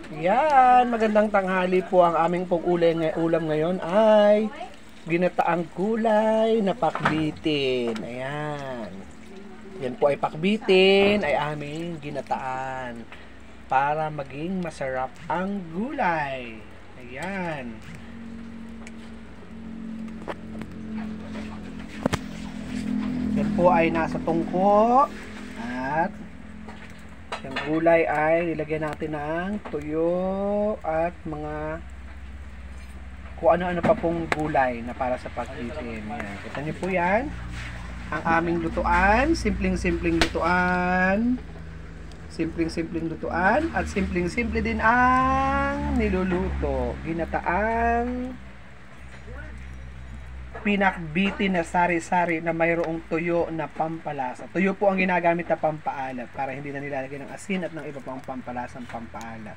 Yan, magandang tanghali po. Ang aming pong ulam ngayon ay ginataang gulay na pakbitin. Ayan. Yan po ay pakbitin, ay aming ginataan para maging masarap ang gulay. Ayan. Yan po ay nasa tungko at yung gulay ay nilagyan natin ng tuyo at mga kung ano-ano pa pong gulay na para sa pagbitin. Yan. Kita niyo po yan. Ang aming lutuan, simpleng-simpleng lutuan. Simpleng-simpleng lutuan at simpleng-simple din ang niluluto. Ginataang pinakbitin na sari-sari na mayroong tuyo na pampalasa. Tuyo po ang ginagamit na pampaalat para hindi na nilalagay ng asin at ng iba pang pampalasang pampaalat.